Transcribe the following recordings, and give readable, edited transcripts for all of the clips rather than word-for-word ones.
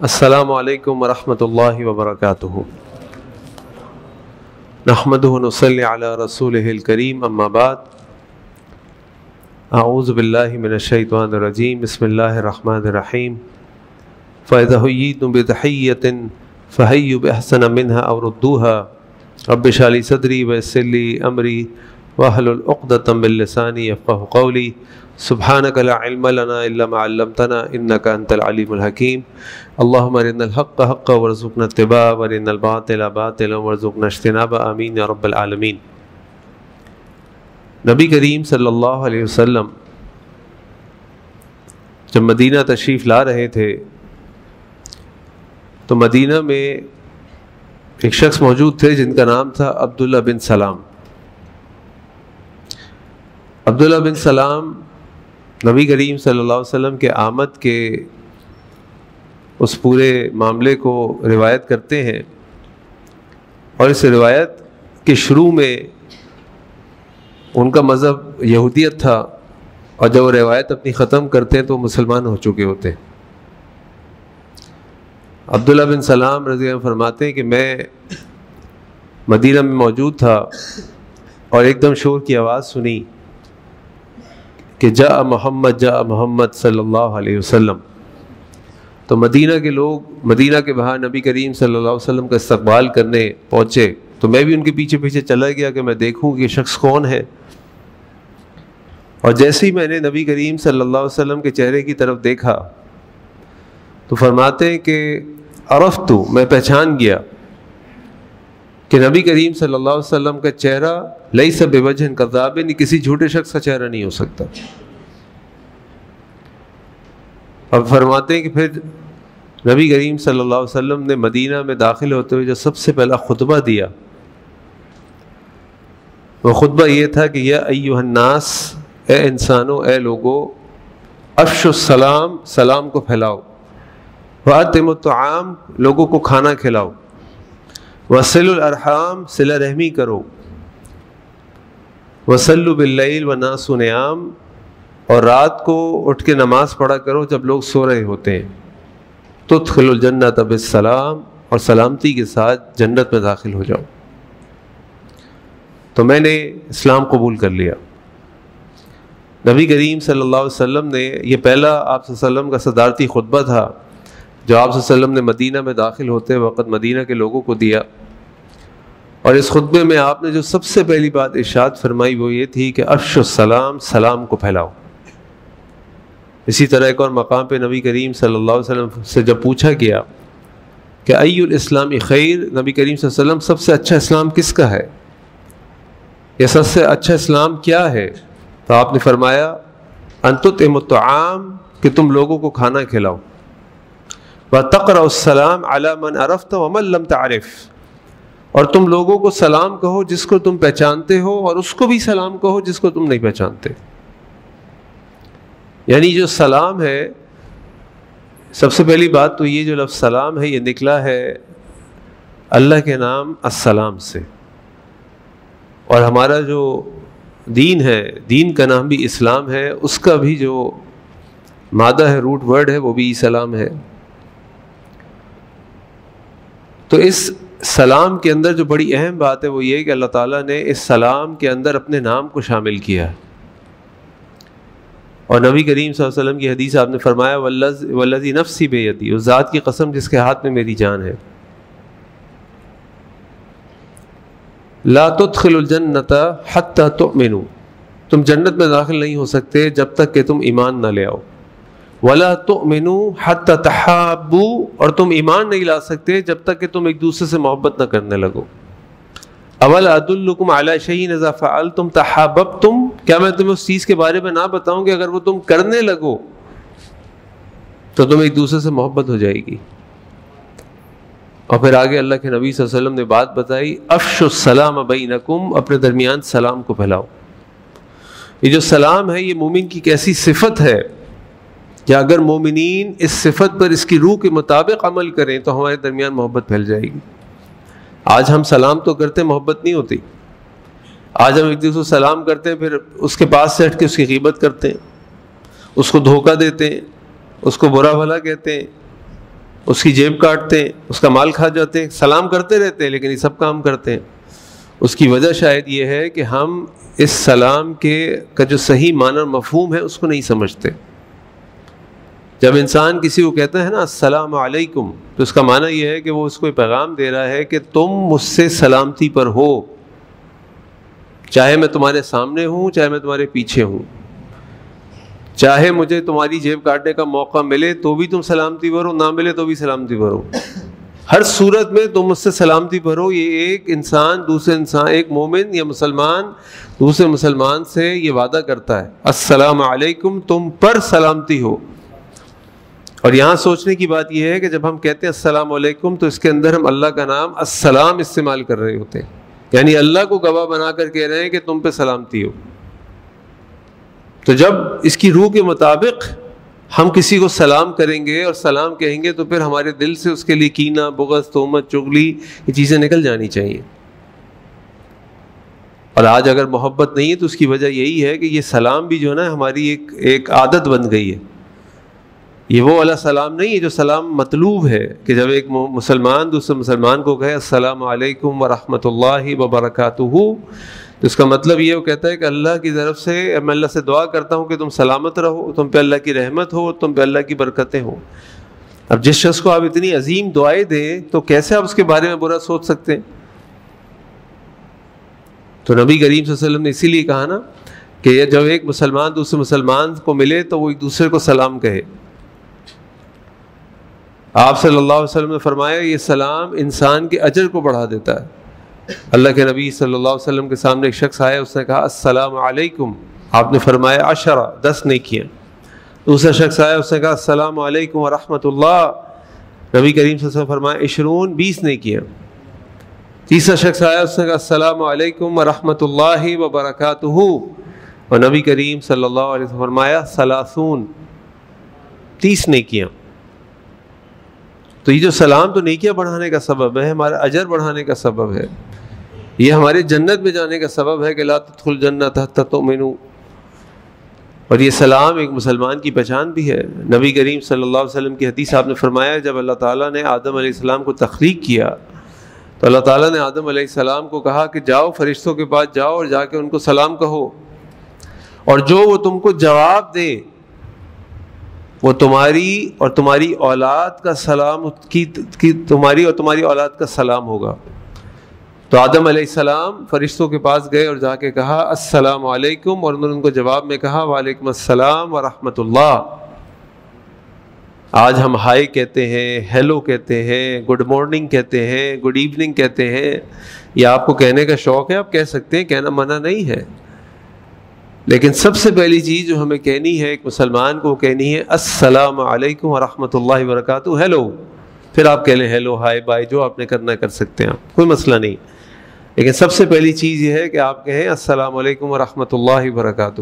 السلام علیکم ورحمۃ اللہ وبرکاتہ۔ نحمدہ ونصلی علی رسولہ الکریم، اما بعد، اعوذ باللہ من الشیطان الرجیم، بسم اللہ الرحمن الرحیم۔ فَإِذَا حُيِّيتُم بِتَحِيَّةٍ فَحَيُّوا بِأَحْسَنَ مِنْهَا أَوْ رُدُّوهَا رَبِّ اشْرَحْ لِي صَدْرِي وَيَسِّرْ لِي أَمْرِي وَاحْلُلْ عُقْدَةً مِّن لِّسَانِي يَفْقَهُوا قَوْلِي سبحانك لا علم لنا إلا ما علمتنا إنك أنت العليم الحكيم اللهم أرنا الحق حقا وارزقنا اتباعه وأرنا الباطل باطلا وارزقنا اجتنابه آمين يا رب العالمين۔ نبی کریم صلی اللہ علیہ وسلم جب مدینہ تشریف لا رہے تھے تو مدینہ میں ایک شخص موجود تھے جن کا نام تھا عبداللہ بن سلام۔ عبداللہ بن سلام نبی کریم صلی اللہ علیہ وسلم کے آمد کے اس پورے معاملے کو روایت کرتے ہیں، اور اس روایت کے شروع میں ان کا مذہب یہودیت تھا، اور جب وہ روایت اپنی ختم کرتے ہیں تو وہ مسلمان ہو چکے ہوتے ہیں۔ عبداللہ بن سلام رضی اللہ عنہ فرماتے ہیں کہ میں مدینہ میں موجود تھا اور ایک دم شور کی آواز سنی کہ جاء محمد صلی اللہ علیہ وسلم۔ تو مدینہ کے لوگ مدینہ کے باہر نبی کریم صلی اللہ علیہ وسلم کا استقبال کرنے پہنچے، تو میں بھی ان کے پیچھے پیچھے چلا گیا کہ میں دیکھوں کہ یہ شخص کون ہے۔ اور جیسے ہی میں نے نبی کریم صلی اللہ علیہ وسلم کے چہرے کی طرف دیکھا تو فرماتے ہیں کہ عرفت، میں پہچان گیا کہ نبی کریم صلی اللہ علیہ وسلم کا چہرہ لیس بوجہ کذاب، کسی جھوٹے شخص کا چہرہ نہیں ہو سکتا۔ اب فرماتے ہیں کہ پھر نبی کریم صلی اللہ علیہ وسلم نے مدینہ میں داخل ہوتے ہوئے جو سب سے پہلا خطبہ دیا وہ خطبہ یہ تھا کہ یا ایھا الناس، اے انسانوں، اے لوگو، افشوا السلام، سلام کو پھیلاؤ، وَأَطْعِمُوا الطَّعَامَ، لوگوں کو کھانا کھلاؤ، وَصِلُوا الْأَرْحَامَ، صلہ رحمی کرو، وَصَلُّوا بِاللَّيْلِ وَالنَّاسُ نِيَامٌ، اور رات کو اٹھ کے نماز پڑھا کرو جب لوگ سو رہے ہوتے ہیں، تُدْخِلُوا الْجَنَّةَ بِالسَّلَامِ، اور سلامتی کے ساتھ جنت میں داخل ہو جاؤ۔ تو میں نے اسلام قبول کر لیا۔ نبی کریم صلی اللہ علیہ وسلم نے یہ پہلا آپ صلی اللہ علیہ وسلم کا صدارتی خطبہ تھا جو آپ صلی اللہ علیہ وسلم نے مدینہ میں داخل ہوتے وقت مدینہ کے لوگوں کو دیا، اور اس خطبے میں آپ نے جو سب سے پہلی بات ارشاد فرمائی وہ یہ تھی کہ افشوا السلام، سلام کو پھیلاؤ۔ اسی طرح ایک اور مقام پہ نبی کریم صلی اللہ علیہ وسلم سے جب پوچھا گیا کہ ای الاسلام خیر، نبی کریم صلی اللہ علیہ وسلم سب سے اچھا اسلام کس کا ہے، یا سب سے اچھا اسلام کیا ہے، تو آپ نے فرمایا ان تطعموا الطعام، کہ تم لوگوں کو کھانا کھلاؤ، وَتَقْرَأُ السَّلَامَ عَلَى مَنْ عَرَفْتَ وَمَنْ لَمْ تَعْرِفْ، اور تم لوگوں کو سلام کہو جس کو تم پہچانتے ہو، اور اس کو بھی سلام کہو جس کو تم نہیں پہچانتے۔ یعنی جو سلام ہے، سب سے پہلی بات تو یہ جو لفظ سلام ہے یہ نکلا ہے اللہ کے نام السلام سے، اور ہمارا جو دین ہے، دین کا نام بھی اسلام ہے، اس کا بھی جو مادہ ہے، روٹ ورڈ ہے، وہ بھی سلام ہے۔ تو اس سلام کے اندر جو بڑی اہم بات ہے وہ یہ کہ اللہ تعالیٰ نے اس سلام کے اندر اپنے نام کو شامل کیا ہے، اور نبی کریم صلی اللہ علیہ وسلم کی حدیث آپ نے فرمایا والذی نفسی بیدی، اس ذات کی قسم جس کے ہاتھ میں میری جان ہے، لا تدخلوا الجنۃ حتی تؤمنوا، تم جنت میں داخل نہیں ہو سکتے جب تک کہ تم ایمان نہ لے آؤ، وَلَا تُؤْمِنُوا حَتَّى تَحَابُّوا، اور تم ایمان نہیں لا سکتے جب تک کہ تم ایک دوسرے سے محبت نہ کرنے لگو۔ أَوَلَا أَدُلُّكُمْ عَلَى شَيْءٍ إِذَا فَعَلْتُمْ تَحَابَبْتُمْ، کیا میں تمہیں اس چیز کے بارے میں نہ بتاؤں کہ اگر وہ تم کرنے لگو تو تم ایک دوسرے سے محبت ہو جائے گی۔ اور پھر آگے اللہ کے نبی صلی اللہ علیہ وسلم نے بات بتائی افشوا السلام بینکم، اپنے درمیان سلام کو پھیلاؤ۔ یہ جو سلام ہے یہ مومن کی کیسی صفت ہے کہ اگر مومنین اس صفت پر اس کی روح کے مطابق عمل کریں تو ہمارے درمیان محبت پھیل جائے گی۔ آج ہم سلام تو کرتے محبت نہیں ہوتی، آج ہم ایک دوسرے کو سلام کرتے ہیں پھر اس کے پاس سے ہٹ کے اس کی غیبت کرتے ہیں، اس کو دھوکہ دیتے ہیں، اس کو برا بھلا کہتے ہیں، اس کی جیب کاٹتے ہیں، اس کا مال کھا جاتے ہیں، سلام کرتے رہتے ہیں لیکن یہ سب کام کرتے ہیں۔ اس کی وجہ شاید یہ ہے کہ ہم اس سلام کا جو صحیح معنی اور مفہوم ہے اس کو نہیں سمجھتے۔ جب انسان کسی کو کہتا ہے نا السلام علیکم، تو اس کا معنی یہ ہے کہ وہ اس کو پیغام دے رہا ہے کہ تم مجھ سے سلامتی پر ہو، چاہے میں تمہارے سامنے ہوں چاہے میں تمہارے پیچھے ہوں، چاہے مجھے تمہاری جیب کاٹنے کا موقع ملے تو بھی تم سلامتی پر ہو، نہ ملے تو بھی سلامتی پر ہو، ہر صورت میں تم مجھ سے سلامتی پر ہو۔ یہ ایک انسان دوسرے انسان، ایک مومن یا مسلمان دوسرے مسلمان سے یہ وعدہ کرتا ہے السلام علیکم، تم پر سلامتی ہو۔ اور یہاں سوچنے کی بات یہ ہے کہ جب ہم کہتے ہیں السلام علیکم تو اس کے اندر ہم اللہ کا نام السلام استعمال کر رہے ہوتے ہیں، یعنی اللہ کو گواہ بنا کر کہہ رہے ہیں کہ تم پہ سلامتی ہو۔ تو جب اس کی روح کے مطابق ہم کسی کو سلام کریں گے اور سلام کہیں گے تو پھر ہمارے دل سے اس کے لیے کینہ، بغض، تہمت، چغلی یہ چیزیں نکل جانی چاہیے۔ اور آج اگر محبت نہیں ہے تو اس کی وجہ یہی ہے کہ یہ سلام بھی جو ہے نا ہماری ایک عادت بن گئی ہے۔ یہ وہ والا سلام نہیں ہے جو سلام مطلوب ہے کہ جب ایک مسلمان دوسرے مسلمان کو کہے السلام علیکم ورحمۃ اللہ وبرکاتہ، تو اس کا مطلب یہ وہ کہتا ہے کہ اللہ کی طرف سے میں اللہ سے دعا کرتا ہوں کہ تم سلامت رہو، تم پہ اللہ کی رحمت ہو، تم پہ اللہ کی برکتیں ہوں۔ اب جس شخص کو آپ اتنی عظیم دعائیں دیں تو کیسے آپ اس کے بارے میں برا سوچ سکتے ہیں؟ تو نبی کریم صلی اللہ علیہ وسلم نے اسی لیے کہا نا کہ جب ایک مسلمان دوسرے مسلمان کو ملے تو وہ ایک دوسرے کو سلام کہے۔ آپ صلی اللہ علیہ وسلم نے فرمایا یہ سلام انسان کے اجر کو بڑھا دیتا ہے۔ اللہ کے نبی صلی اللہ علیہ وسلم کے سامنے ایک شخص آیا، اس نے کہا السلام علیکم، آپ نے فرمایا 10 نیکیاں۔ دوسرا شخص آیا، اس نے کہا السلام علیکم ورحمۃ اللہ، نبی کریم صلی اللہ علیہ وسلم فرمایا 20 نیکیاں۔ تیسرا شخص آیا، اس نے کہا السلام علیکم ورحمۃ اللہ وبرکاتہ، اور نبی کریم صلی اللہ علیہ وسلم فرمایا 30 نیکیاں۔ تو یہ جو سلام تو نیکیاں بڑھانے کا سبب ہے، ہمارا اجر بڑھانے کا سبب ہے، یہ ہمارے جنت میں جانے کا سبب ہے کہ لا تدخل الجنۃ حتی تؤمنوا۔ اور یہ سلام ایک مسلمان کی پہچان بھی ہے۔ نبی کریم صلی اللہ علیہ وسلم کی حدیث آپ نے فرمایا جب اللہ تعالیٰ نے آدم علیہ السلام کو تخلیق کیا تو اللہ تعالیٰ نے آدم علیہ السلام کو کہا کہ جاؤ فرشتوں کے پاس جاؤ اور جا کے ان کو سلام کہو، اور جو وہ تم کو جواب دے وہ تمہاری اور تمہاری اولاد کا سلام تمہاری اور تمہاری اولاد کا سلام ہوگا۔ تو آدم علیہ السلام فرشتوں کے پاس گئے اور جا کے کہا السلام علیکم، اور انہوں نے ان کو جواب میں کہا وعلیکم السلام ورحمۃ اللہ۔ آج ہم ہائی کہتے ہیں، ہیلو کہتے ہیں، گڈ مارننگ کہتے ہیں، گڈ ایوننگ کہتے ہیں، یہ آپ کو کہنے کا شوق ہے، آپ کہہ سکتے ہیں، کہنا منع نہیں ہے، لیکن سب سے پہلی چیز جو ہمیں کہنی ہے ایک مسلمان کو کہنی ہے السلام علیکم ورحمۃ اللہ وبرکاتہ، ہیلو۔ پھر آپ کہہ لیں ہیلو، ہائی، بائی، جو آپ نے کرنا کر سکتے ہیں آپ، کوئی مسئلہ نہیں، لیکن سب سے پہلی چیز یہ ہے کہ آپ کہیں السلام علیکم ورحمۃ اللہ وبرکاتہ۔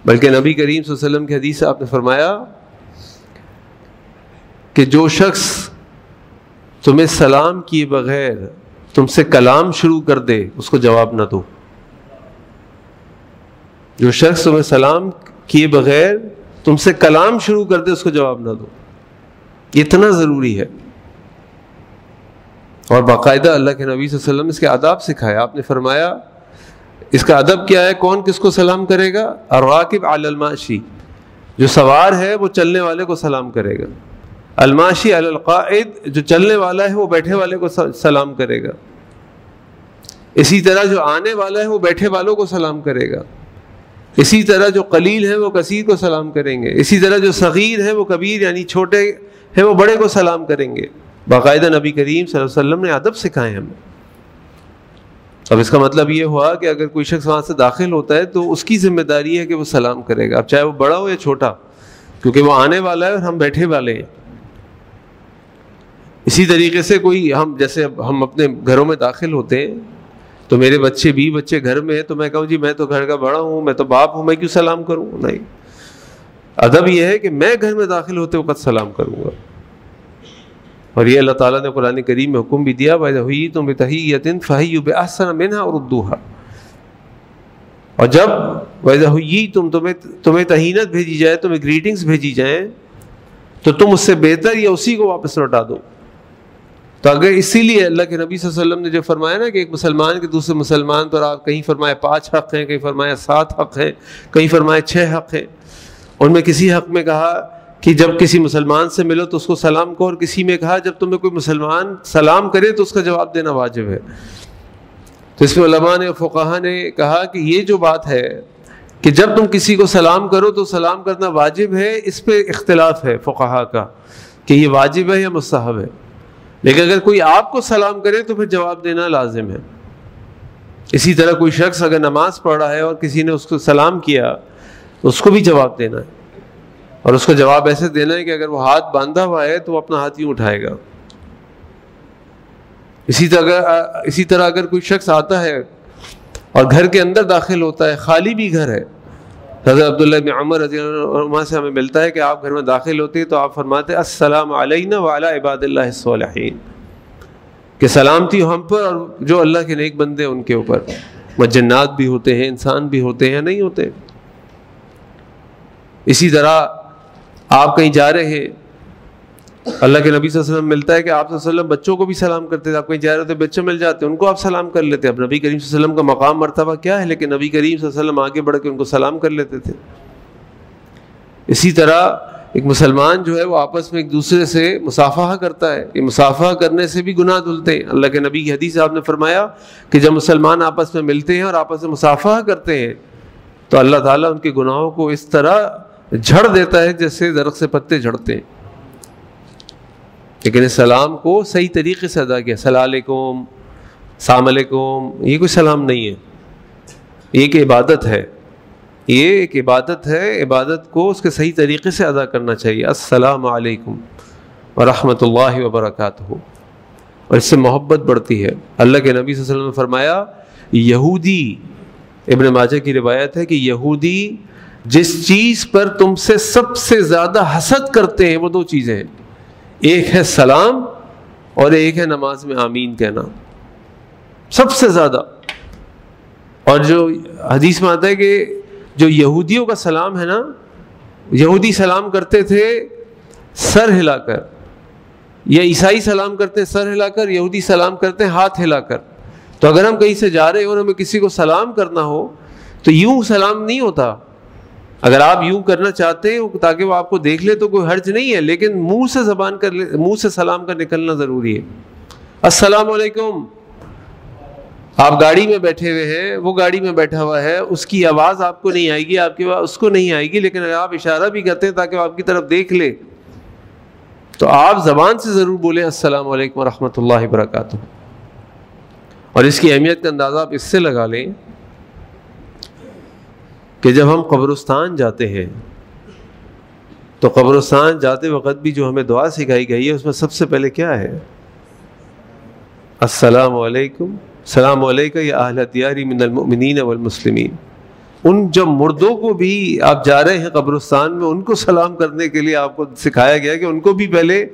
بلکہ نبی کریم صلی اللہ علیہ وسلم کی حدیث سے آپ نے فرمایا کہ جو شخص تمہیں سلام کیے بغیر تم سے کلام شروع کر دے اس کو جواب نہ دو۔ جو شخص تمہیں سلام کیے بغیر تم سے کلام شروع کر دے اس کو جواب نہ دو، یہ اتنا ضروری ہے۔ اور باقاعدہ اللہ کے نبی صلی اللہ علیہ وسلم اس کے آداب سکھائے۔ آپ نے فرمایا اس کا ادب کیا ہے، کون کس کو سلام کرے گا؟ الراکب علی الماشی، جو سوار ہے وہ چلنے والے کو سلام کرے گا، الماشی علی القائد، جو چلنے والا ہے وہ بیٹھے والے کو سلام کرے گا، اسی طرح جو آنے والا ہے وہ بیٹھے والوں کو سلام کرے گا، اسی طرح جو قلیل ہے وہ کثیر کو سلام کریں گے، اسی طرح جو صغیر ہے وہ کبیر یعنی چھوٹے ہے وہ بڑے کو سلام کریں گے۔ باقاعدہ نبی کریم صلی اللہ علیہ وسلم نے ادب سکھائے ہمیں۔ اب اس کا مطلب یہ ہوا کہ اگر کوئی شخص وہاں سے داخل ہوتا ہے تو اس کی ذمہ داری ہے کہ وہ سلام کرے گا، اب چاہے وہ بڑا ہو یا چھوٹا، کیونکہ وہ آنے والا ہے اور ہم بیٹھے والے ہیں۔ اسی طریقے سے جیسے ہم اپنے گھروں میں داخل ہوتے ہیں تو میرے بچے گھر میں ہیں تو میں کہوں جی میں تو گھر کا بڑا ہوں، میں تو باپ ہوں، میں کیوں سلام کروں؟ نہیں، ادب یہ ہے کہ میں گھر میں داخل ہوتے وقت سلام کروں گا۔ اور یہ اللہ تعالیٰ نے قرآن کریم میں حکم بھی دیا وَإِذَا حُيِّيتُم بِتَحِيَّةٍ فَحَيُّوا بِأَحْسَنَ مِنْهَا أَوْ رُدُّوهَا، اور جب وَإِذَا حُيِّيتُم تمہیں تحینت بھیجی جائے، تمہیں گریٹنگز بھیجی جائیں تو تم اس سے بہتر یا اسی کو واپس لوٹا دو. تو اگر اسی لیے اللہ کے نبی صلی اللہ علیہ وسلم نے جو فرمایا نا کہ ایک مسلمان کے دوسرے مسلمان پر آپ کہیں فرمایا 5 حق ہیں, کہیں فرمایا 7 حق ہیں, کہیں فرمایا 6 حق ہیں, ان میں کسی حق میں کہا کہ جب کسی مسلمان سے ملو تو اس کو سلام کرو, اور کسی میں کہا جب تمہیں کوئی مسلمان سلام کرے تو اس کا جواب دینا واجب ہے. تو اس میں علماء نے فقہا نے کہا کہ یہ جو بات ہے کہ جب تم کسی کو سلام کرو تو سلام کرنا واجب ہے, اس پہ اختلاف ہے فقہا کا کہ یہ واجب ہے یا مستحب ہے. لیکن اگر کوئی آپ کو سلام کرے تو پھر جواب دینا لازم ہے. اسی طرح کوئی شخص اگر نماز پڑھ رہا ہے اور کسی نے اس کو سلام کیا تو اس کو بھی جواب دینا ہے, اور اس کو جواب ایسے دینا ہے کہ اگر وہ ہاتھ باندھا ہوا ہے تو وہ اپنا ہاتھ یوں اٹھائے گا. اسی طرح اگر کوئی شخص آتا ہے اور گھر کے اندر داخل ہوتا ہے, خالی بھی گھر ہے, حضرت عبداللہ بن عمر رضی اللہ عنہ سے ہمیں ملتا ہے کہ آپ گھر میں داخل ہوتے ہیں تو آپ فرماتے ہیں السلام علینا وعلی عباد اللہ الصالحین, کہ سلامتی ہو ہم پر اور جو اللہ کے نیک بندے ان کے اوپر. وہ جنات بھی ہوتے ہیں, انسان بھی ہوتے ہیں, نہیں ہوتے. اسی طرح آپ کہیں جا رہے ہیں, اللہ کے نبی صلی اللہ علیہ وسلم ملتا ہے کہ آپ صلی اللہ علیہ وسلم بچوں کو بھی سلام کرتے تھے. آپ کہیں جا رہے تھے, بچے مل جاتے, ان کو آپ سلام کر لیتے. اب نبی کریم صلی اللہ علیہ وسلم کا مقام مرتبہ کیا ہے, لیکن نبی کریم صلی اللہ علیہ وسلم آگے بڑھ کے ان کو سلام کر لیتے تھے. اسی طرح ایک مسلمان جو ہے وہ آپس میں ایک دوسرے سے مصافحہ کرتا ہے. یہ مصافحہ کرنے سے بھی گناہ دھلتے ہیں. اللہ کے نبی کی حدیث آپ نے فرمایا کہ جب مسلمان آپس میں ملتے ہیں اور آپس میں مصافحہ کرتے ہیں تو اللہ تعالیٰ ان کے گناہوں کو اس طرح جھڑ دیتا ہے جیسے درخت سے پتے جھڑتے ہیں. لیکن اس سلام کو صحیح طریقے سے ادا کیا, السلام علیکم, السلام علیکم, یہ کوئی سلام نہیں ہے, یہ ایک عبادت ہے. یہ ایک عبادت ہے, عبادت کو اس کے صحیح طریقے سے ادا کرنا چاہیے. السلام علیکم ورحمۃ اللہ وبرکاتہ, اور اس سے محبت بڑھتی ہے. اللہ کے نبی صلی اللہ علیہ وسلم نے فرمایا, یہودی, ابن ماجہ کی روایت ہے کہ یہودی جس چیز پر تم سے سب سے زیادہ حسد کرتے ہیں وہ 2 چیزیں ہیں, ایک ہے سلام اور ایک ہے نماز میں آمین کہنا, سب سے زیادہ. اور جو حدیث میں آتا ہے کہ جو یہودیوں کا سلام ہے نا, یہودی سلام کرتے تھے سر ہلا کر, یا عیسائی سلام کرتے ہیں سر ہلا کر, یہودی سلام کرتے ہیں ہاتھ ہلا کر. تو اگر ہم کہیں سے جا رہے ہیں اور ہمیں کسی کو سلام کرنا ہو تو یوں سلام نہیں ہوتا. اگر آپ یوں کرنا چاہتے ہیں تاکہ وہ آپ کو دیکھ لے تو کوئی حرج نہیں ہے, لیکن منہ سے سلام کا نکلنا ضروری ہے. السلام علیکم. آپ گاڑی میں بیٹھے ہوئے ہیں, وہ گاڑی میں بیٹھا ہوا ہے, اس کی آواز آپ کو نہیں آئے گی, آپ کی آواز اس کو نہیں آئے گی, لیکن اگر آپ اشارہ بھی کرتے ہیں تاکہ وہ آپ کی طرف دیکھ لے تو آپ زبان سے ضرور بولیں السلام علیکم ورحمۃ اللہ وبرکاتہ. اور اس کی اہمیت کا اندازہ آپ اس سے لگا لیں کہ جب ہم قبرستان جاتے ہیں تو قبرستان جاتے وقت بھی جو ہمیں دعا سکھائی گئی ہے اس میں سب سے پہلے کیا ہے, السلام علیکم, السلام علیکم یا اہل دیاری من المؤمنین والمسلمین. ان جب مردوں کو بھی آپ جا رہے ہیں قبرستان میں, ان کو سلام کرنے کے لیے آپ کو سکھایا گیا کہ ان کو بھی پہلے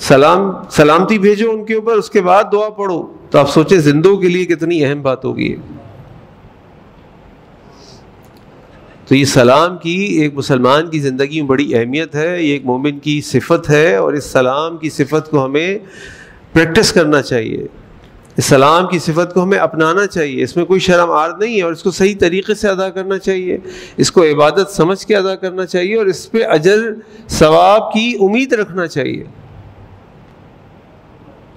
سلامتی بھیجو ان کے اوپر, اس کے بعد دعا پڑھو. تو آپ سوچیں زندوں کے لیے کتنی اہم بات ہوگی. تو یہ سلام کی ایک مسلمان کی زندگی میں بڑی اہمیت ہے, یہ ایک مومن کی صفت ہے, اور اس سلام کی صفت کو ہمیں پریکٹس کرنا چاہیے, اس سلام کی صفت کو ہمیں اپنانا چاہیے. اس میں کوئی شرم عار نہیں ہے, اور اس کو صحیح طریقے سے ادا کرنا چاہیے, اس کو عبادت سمجھ کے ادا کرنا چاہیے, اور اس پہ اجر ثواب کی امید رکھنا چاہیے.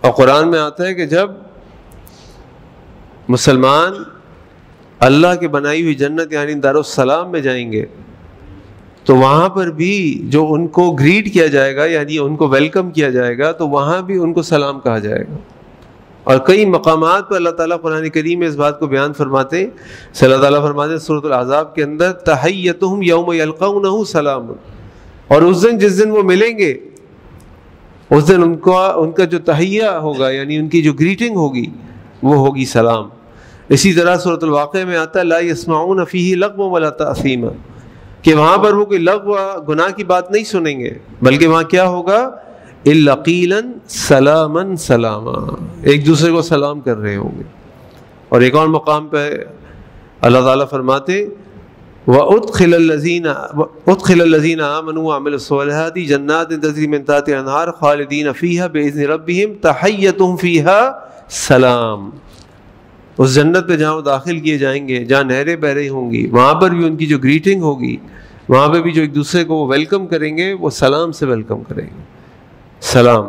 اور قرآن میں آتا ہے کہ جب مسلمان اللہ کے بنائی ہوئی جنت یعنی دارالسلام میں جائیں گے تو وہاں پر بھی جو ان کو گریٹ کیا جائے گا, یعنی ان کو ویلکم کیا جائے گا, تو وہاں بھی ان کو سلام کہا جائے گا. اور کئی مقامات پر اللہ تعالیٰ قرآن کریم میں اس بات کو بیان فرماتے ہیں. اللہ تعالیٰ فرماتے ہیں سورۃ الاحزاب کے اندر, تحیتہم یوم یلقونہ سلام, اور اس دن جس دن وہ ملیں گے اس دن ان کا جو تحیہ ہوگا یعنی ان کی جو گریٹنگ ہوگی وہ ہوگی سلام. اسی طرح سورۃ الواقعہ میں آتا ہے لا یسمعون فیہ لغوا ولا تأثیما, کہ وہاں پر وہ کوئی لغو گناہ کی بات نہیں سنیں گے, بلکہ وہاں کیا ہوگا, الا قیلا سلاما سلاما, ایک دوسرے کو سلام کر رہے ہوں گے. اور ایک اور مقام پہ اللہ تعالیٰ فرماتے وَأُدْخِلَ الَّذِينَ آمَنُوا وَعَمِلُوا الصَّالِحَاتِ جَنَّاتٍ تَجْرِي مِن تَحْتِهَا الْأَنْهَارُ خَالِدِينَ فِيهَا بِإِذْنِ رَبِّهِمْ تَحِيَّتُهُمْ فِيهَا سلام. اس جنت میں جہاں وہ داخل کیے جائیں گے، جہاں نہریں بہ رہی ہوں گی، وہاں پر بھی ان کی جو گریٹنگ ہوگی، وہاں پہ بھی جو ایک دوسرے کو وہ ویلکم کریں گے، وہ سلام سے ویلکم کریں گے. سلام.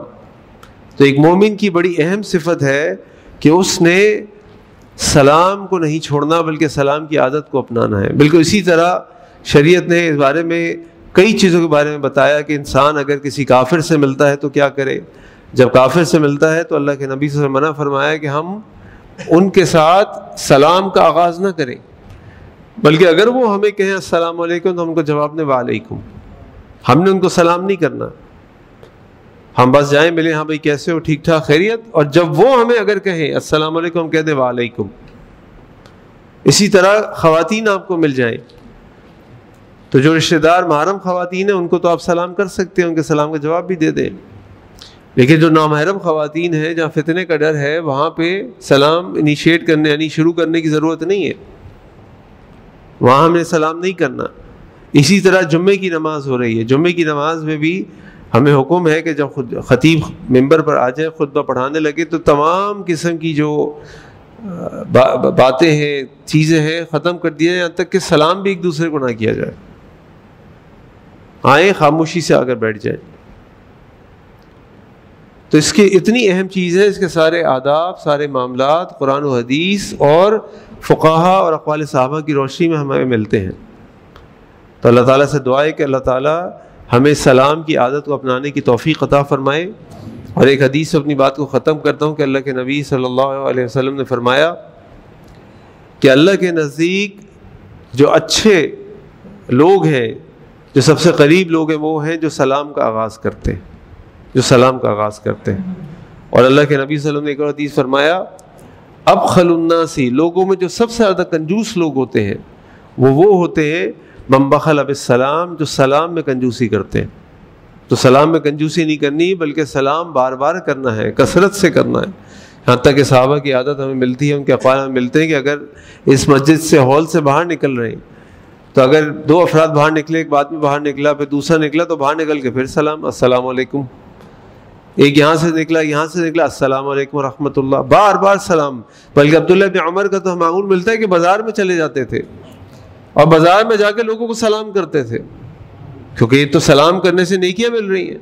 تو ایک مومن کی بڑی اہم صفت ہے کہ اس نے سلام کو نہیں چھوڑنا بلکہ سلام کی عادت کو اپنانا ہے. بالکل اسی طرح شریعت نے اس بارے میں کئی چیزوں کے بارے میں بتایا کہ انسان اگر کسی کافر سے ملتا ہے تو کیا کرے. جب کافر سے ملتا ہے تو اللہ کے نبی صلی اللہ علیہ وسلم منع فرمایا کہ ہم ان کے ساتھ سلام کا آغاز نہ کریں، بلکہ اگر وہ ہمیں کہیں السلام علیکم تو ہم کو جواب دیں وعلیکم. ہم نے ان کو سلام نہیں کرنا، ہم بس جائیں ملیں، ہاں بھائی کیسے ہو، ٹھیک ٹھاک خیریت. اور جب وہ ہمیں اگر کہیں السلام علیکم ہم کہہ دیں وعلیکم. اسی طرح خواتین آپ کو مل جائیں تو جو رشتہ دار محرم خواتین ہیں ان کو تو آپ سلام کر سکتے ہیں، ان کے سلام کا جواب بھی دے دیں. لیکن جو نامحرم خواتین ہیں جہاں فتنے کا ڈر ہے وہاں پہ سلام انیشیٹ کرنے یعنی شروع کرنے کی ضرورت نہیں ہے، وہاں ہمیں سلام نہیں کرنا. اسی طرح جمعے کی نماز ہو رہی ہے، جمعے کی نماز میں بھی ہمیں حکم ہے کہ جب خطیب ممبر پر آ جائے خطبہ پڑھانے لگے تو تمام قسم کی جو باتیں ہیں چیزیں ہیں ختم کر دیا جائے، یہاں تک کہ سلام بھی ایک دوسرے کو نہ کیا جائے. آئیں خاموشی سے آ کر بیٹھ جائیں. تو اس کی اتنی اہم چیز ہے، اس کے سارے آداب، سارے معاملات قرآن و حدیث اور فقہا اور اقوال صحابہ کی روشنی میں ہمیں ملتے ہیں. تو اللہ تعالیٰ سے دعا ہے کہ اللہ تعالیٰ ہمیں سلام کی عادت کو اپنانے کی توفیق عطا فرمائے. اور ایک حدیث سے اپنی بات کو ختم کرتا ہوں کہ اللہ کے نبی صلی اللہ علیہ وسلم نے فرمایا کہ اللہ کے نزدیک جو اچھے لوگ ہیں، جو سب سے قریب لوگ ہیں، وہ ہیں جو سلام کا آغاز کرتے ہیں، جو سلام کا آغاز کرتے ہیں. اور اللہ کے نبی صلی اللہ علیہ وسلم نے ایک اور حدیث فرمایا ابخل الناس، لوگوں میں جو سب سے زیادہ کنجوس لوگ ہوتے ہیں وہ ہوتے ہیں من بخل بالسلام، جو سلام میں کنجوسی کرتے ہیں. تو سلام میں کنجوسی نہیں کرنی بلکہ سلام بار بار کرنا ہے، کثرت سے کرنا ہے. یہاں تک کہ صحابہ کی عادت ہمیں ملتی ہے، ان کے اقوال ہمیں ملتے ہیں کہ اگر اس مسجد سے ہال سے باہر نکل رہے ہیں تو اگر دو افراد باہر نکلے، ایک آدمی باہر نکلا پھر دوسرا نکلا، تو باہر نکل کے پھر سلام السلام علیکم. ایک یہاں سے نکلا السلام علیکم ورحمۃ اللہ، بار بار سلام. بلکہ عبداللہ بن عمر کا تو معمول ملتا ہے کہ بازار میں چلے جاتے تھے اور بازار میں جا کے لوگوں کو سلام کرتے تھے، کیونکہ یہ تو سلام کرنے سے نیکیاں مل رہی ہیں.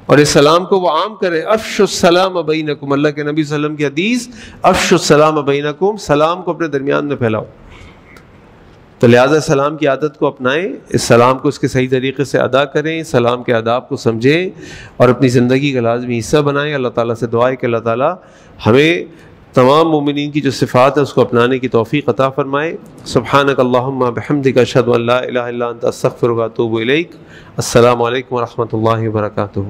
اور اس سلام کو وہ عام کرے. افشوا السلام بینکم، اللہ کے نبی صلی اللہ علیہ وسلم کی حدیث افشوا السلام بینکم، سلام کو اپنے درمیان میں پھیلاؤ. تو لہٰذا سلام کی عادت کو اپنائیں، اس سلام کو اس کے صحیح طریقے سے ادا کریں، سلام کے آداب کو سمجھیں اور اپنی زندگی کا لازمی حصہ بنائیں. اللہ تعالیٰ سے دعا ہے کہ اللہ تعالیٰ ہمیں تمام مومنین کی جو صفات ہیں اس کو اپنانے کی توفیق عطا فرمائے. سبحانک اللہم بحمدک اشہد ان لا الہ الا انت استغفرک و اتوب الیک. السلام علیکم ورحمۃ اللہ وبرکاتہ.